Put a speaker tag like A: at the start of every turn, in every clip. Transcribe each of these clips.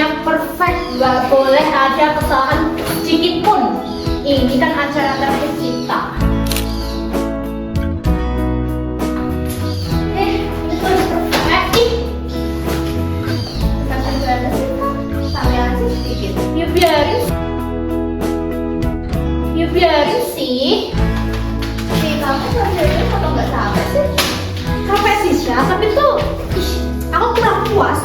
A: semuanya perfect, nggak boleh ada kesalahan sedikit pun. Ini kan acara terakhir kita. Ini tuh perfect nih. Kasih gula sampai aja sedikit. Ya biarin sih. Kamu kerjanya atau nggak sabar sih? Capek sih Syah, tapi tuh aku kurang puas.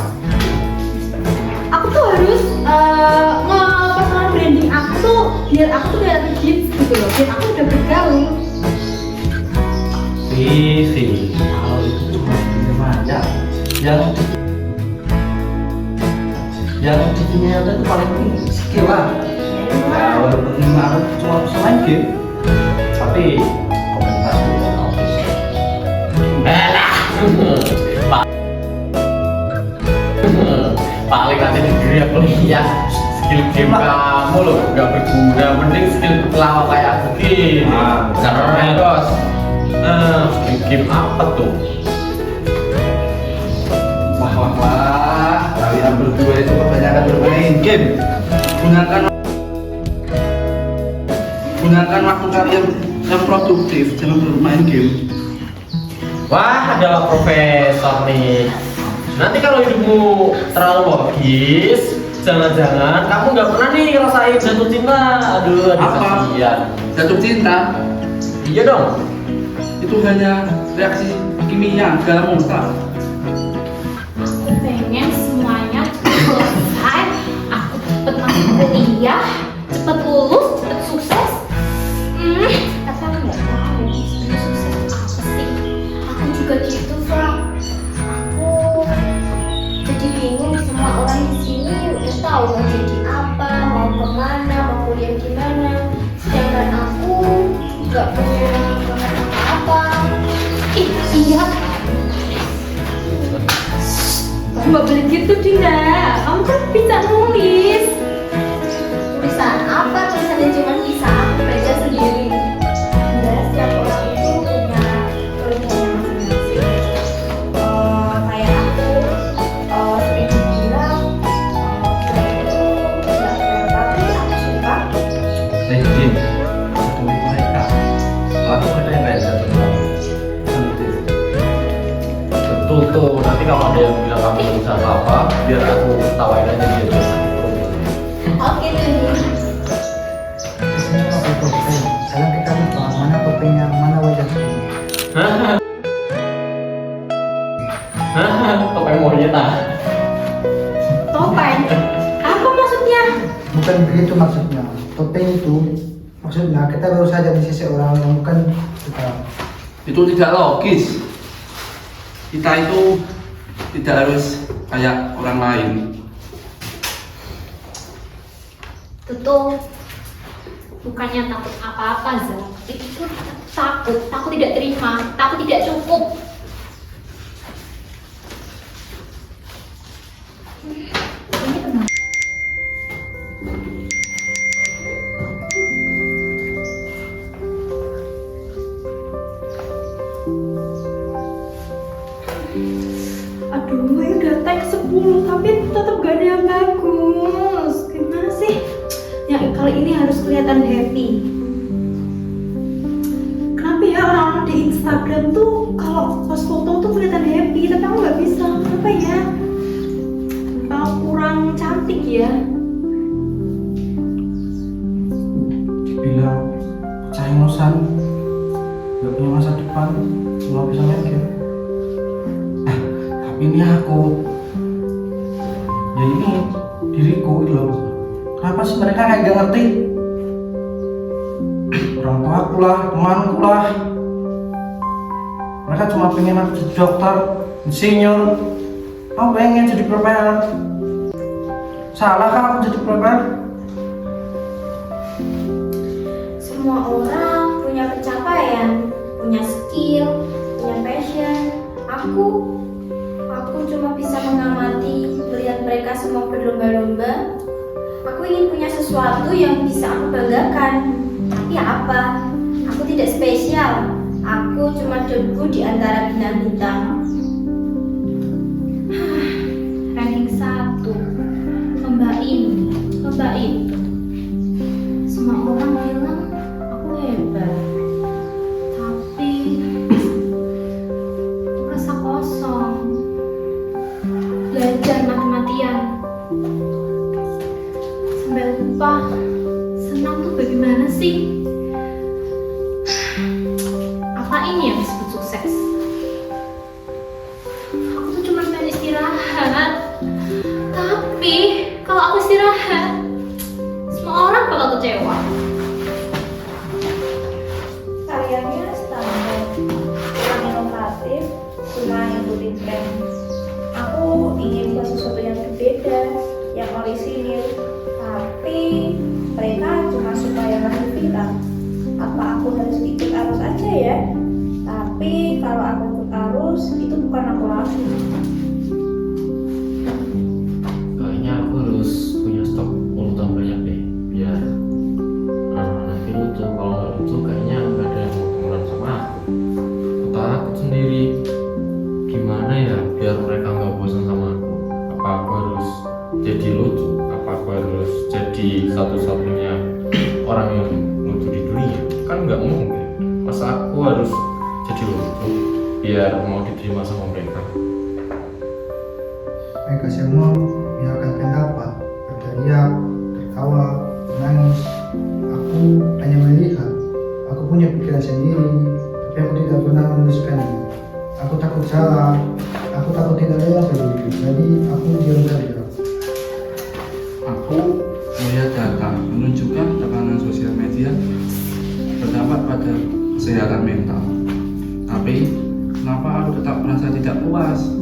A: Aku tuh harus nge-personal branding aku tuh biar aku tuh udah hits gitu loh, biar aku udah bergaul.
B: Sih, kalau itu cuma cuma aja. Yang di dunia itu paling penting skill lah. Nah, walaupun aku cuma bisa main game, tapi komentar juga bagus.
C: Paling nanti diri aku lihat skill game kamu loh nggak berguna, mending skill pelawak kayak begini. Keren bos. Skill game apa tuh?
B: Wah, kalian berdua itu kebanyakan bermain game. Gunakan waktu kalian yang produktif, jangan bermain game.
C: Wah, adalah profesor nih. Nanti kalau hidupmu terlalu logis, jangan-jangan kamu nggak pernah nih ngerasain jatuh cinta. Aduh,
B: Apa?
C: kasihan.
B: Jatuh cinta
C: Iya dong.
B: itu hanya reaksi kimia dalam otak.
A: Aku pengen semuanya cepet selesai, aku cepet masuk kuliah, cepet lulus, cepet sukses. Tapi aku nggak tahu sebenarnya sukses apa sih. Aku juga gitu, Frank. Aku jadi bingung, semua orang di sini udah tahu mau jadi apa, mau kemana, mau kuliah gimana. Sedangkan aku nggak punya apa-apa. Iya. Kamu nggak boleh gitu, Dina. Kamu kan bisa nulis. Tulisan apa? Tulisannya cuma kisah aku baca sendiri. Dan setiap orang itu punya tulisannya masing-masing. Kayak aku sering bilang, itu nggak keren, tapi aku suka.
B: Legend, satu mereka. Lalu ada yang lain satu
C: Betul tuh. Nanti kalau ada yang bilang kamu bisa apa, biar aku tawain aja dia tuh.
A: Oke, Dini.
D: Sekarang kita lupa mana topengnya, mana wajahnya.
C: Topeng monyet ah.
A: Topeng. Apa maksudnya?
D: Bukan begitu maksudnya. Topeng itu maksudnya kita baru saja di sisi orang yang bukan kita.
B: Itu tidak logis. Kita itu tidak harus kayak orang lain.
A: Tuh bukannya takut apa-apa, Zah. Itu tuh takut tidak terima, takut tidak cukup. Ini kenapa? Aduh, ini udah tag 10 tapi tetap gak ada yang bagus. Gimana sih? Yang kali ini harus kelihatan happy. Kenapa ya orang-orang di Instagram tuh kalau post foto tuh kelihatan happy, tapi aku nggak bisa. Kenapa ya? Apa kurang cantik ya?
D: Dibilang cengosan, nggak punya masa depan, cuma bisa main game. Tapi ini aku, ya ini diriku gitu loh. Kenapa sih mereka kayak gak ngerti? Orang tua aku lah, temanku lah. Mereka cuma pengen aku jadi dokter, insinyur. Aku pengen jadi profesor. Salah kan aku jadi profesor?
A: Semua orang punya pencapaian, punya skill, punya passion. Aku cuma bisa mengamati, melihat mereka semua berlomba-lomba. Aku ingin punya sesuatu yang bisa aku banggakan. Tapi apa? Aku tidak spesial. Aku cuma debu di antara bintang-bintang. Ranking 1, Coba itu. Semua orang bilang aku hebat. Tapi aku rasa kosong. Belajar mati-matian. Sampai lupa senang tuh bagaimana sih? Apa ini yang disebut sukses? Aku tuh cuma pengen istirahat. Tapi kalau aku istirahat, semua orang bakal kecewa.
E: Karyanya standar, kurang inovatif, cuma ngikutin tren. Aku ingin buat sesuatu yang berbeda, yang orisinil, tapi mereka cuma suka yang masih viral. Apa aku harus ikut arus aja ya? Tapi kalau aku ikut arus, itu bukan aku lagi.
C: Kayaknya aku harus punya stok pulutan banyak deh, biar nanti lucu. Kalau nggak lucu kayaknya nggak ada yang mau temenan sama aku. Aku takut sendiri. Gimana ya biar mereka nggak bosan sama aku? Apa aku harus jadi lucu? Apa aku harus jadi satu-satunya orang yang lucu di dunia? Kan nggak mungkin. Masa aku harus jadi lucu biar mau diterima sama mereka?
F: Mereka semua menyatakan pendapat, berteriak, tertawa, menangis. Aku hanya melihat. Aku punya pikiran sendiri, tapi aku tidak pernah menuliskannya. Aku takut salah, aku takut tidak ada yang peduli, jadi aku diam saja.
G: Aku melihat data menunjukkan tekanan sosial media berdampak pada kesehatan mental. Tapi kenapa aku tetap merasa tidak puas?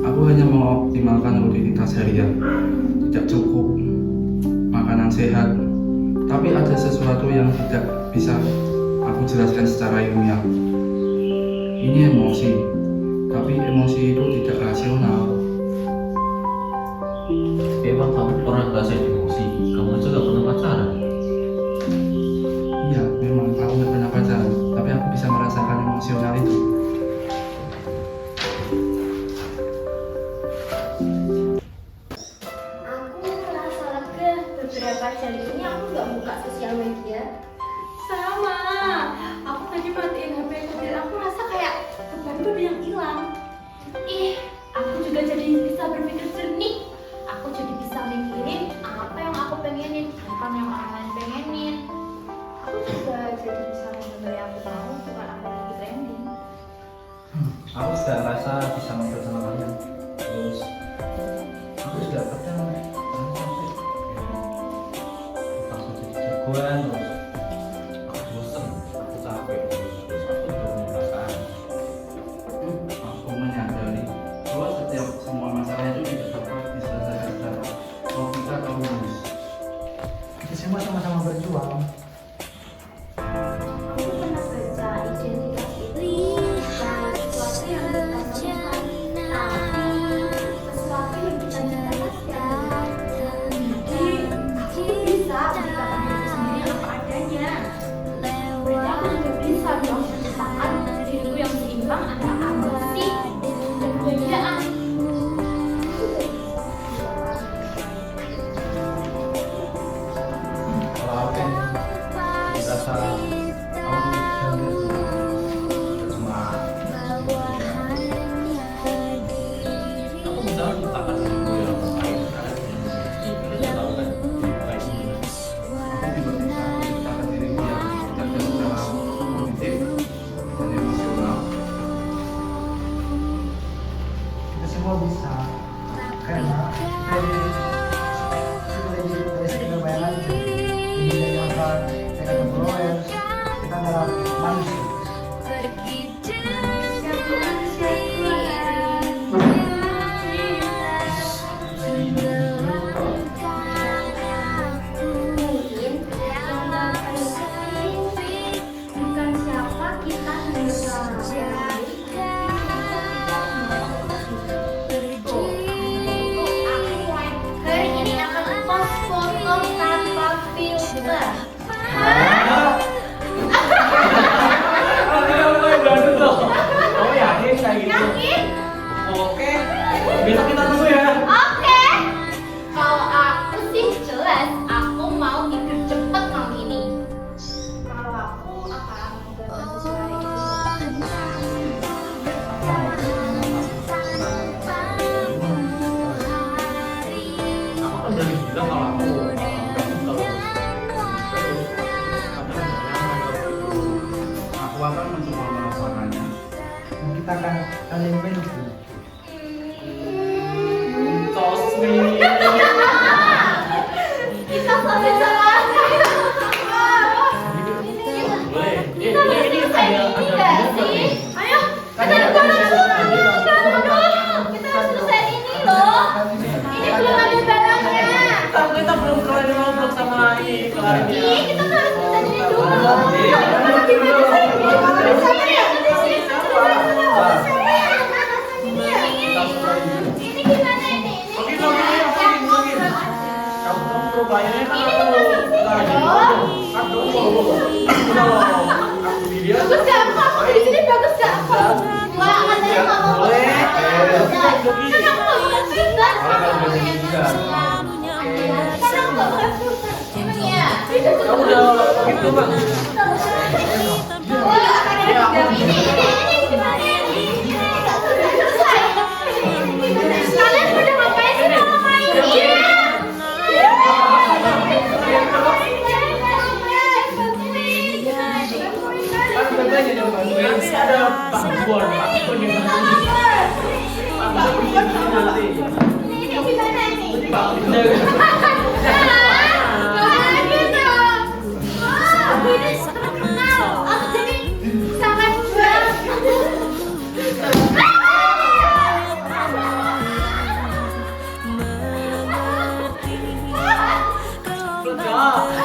G: Aku hanya mengoptimalkan rutinitas harian, tidak cukup makanan sehat, tapi ada sesuatu yang tidak bisa aku jelaskan secara ilmiah. Ini emosi, tapi emosi itu tidak rasional.
C: Emang kamu pernah ngerasain emosi? Kamu aja gak pernah pacaran?
G: Iya, memang aku nggak pernah pacaran, tapi aku bisa merasakan emosional itu.
E: Aku merasa lega beberapa jam ini aku nggak buka sosial media.
A: Sama. Aku tadi matiin HP aku dan aku rasa kayak beban tuh ada yang hilang. Ih, aku juga jadi bisa berpikir jernih. Aku jadi bisa mikirin apa yang aku pengenin, bukan yang orang lain pengenin.
E: Aku juga jadi bisa mengambil yang aku mau, bukan apa yang lagi trending.
B: Aku sudah rasa bisa ngobrol sama kalian. Terus aku sudah kadang langsung jadi jagoan. Terus aku bosen, aku capek. Terus aku udah punya perasaan.
G: Aku menyadari bahwa setiap semua masalah itu tidak dapat diselesaikan secara logika atau rumus.
F: Kita semua sama-sama berjuang.
E: Aku pernah baca identitas itu bukan sesuatu yang kita temukan, tapi sesuatu yang kita ciptakan. Jadi aku bisa menciptakan diri sendiri apa adanya. Berarti aku juga bisa dong menciptakan diriku yang seimbang antara ambisi dan kebahagiaan.
B: Kalau aku kan merasa aku cuma
C: Aku bisa menciptakan diriku yang baik karena kita tahu kan baik gimana.
G: Aku juga bisa menciptakan diri yang cerdas secara kognitif dan emosional.
F: Kita semua bisa. Karena kita dari sekedar bayangan, jadi dari angka, saya kata followers,
C: bilang kalau aku kalau kadang nggak nyaman waktu itu.
G: Aku akan mencoba melaksanakannya.
F: Dan kita akan saling bantu.
C: So sweet.
A: Kita sama-sama.
C: Boleh.
A: Kita harus selesai ini nggak sih? Ayo, kita harus selesai ini loh. Ini belum ada barangnya.
C: Kita belum kelar ngobrol sama ini kelarnya.
A: Ih, kita tuh harus selesai ini dulu. Gimana sih? Bisa ya? Ini gimana ini?
C: Kamu bayarnya kan
A: Ini
C: aku
A: tuh masih
C: kelar
A: sini
C: ini.
A: loh.
C: Kan dulu aku di dia.
A: Bagus gak aku? Aku di sini bagus gak aku? Wah, katanya nggak mau
C: Boleh.
A: Kan aku nggak boleh pindah. Kan aku nggak boleh pindah. Emang ya?
C: Ya udah gitu bang.
A: Wah, ini gimana ini? Nggak selesai. Kalian udah ngapain sih kalau main ini?
C: Kan katanya yang bantuin ada Pak Bubon yang bantuin. Pak Bubon nanti.
A: Ini gimana ini?
C: Pak Bubon.
A: Aku ini terkenal. Aku jadi sangat
C: Enggak.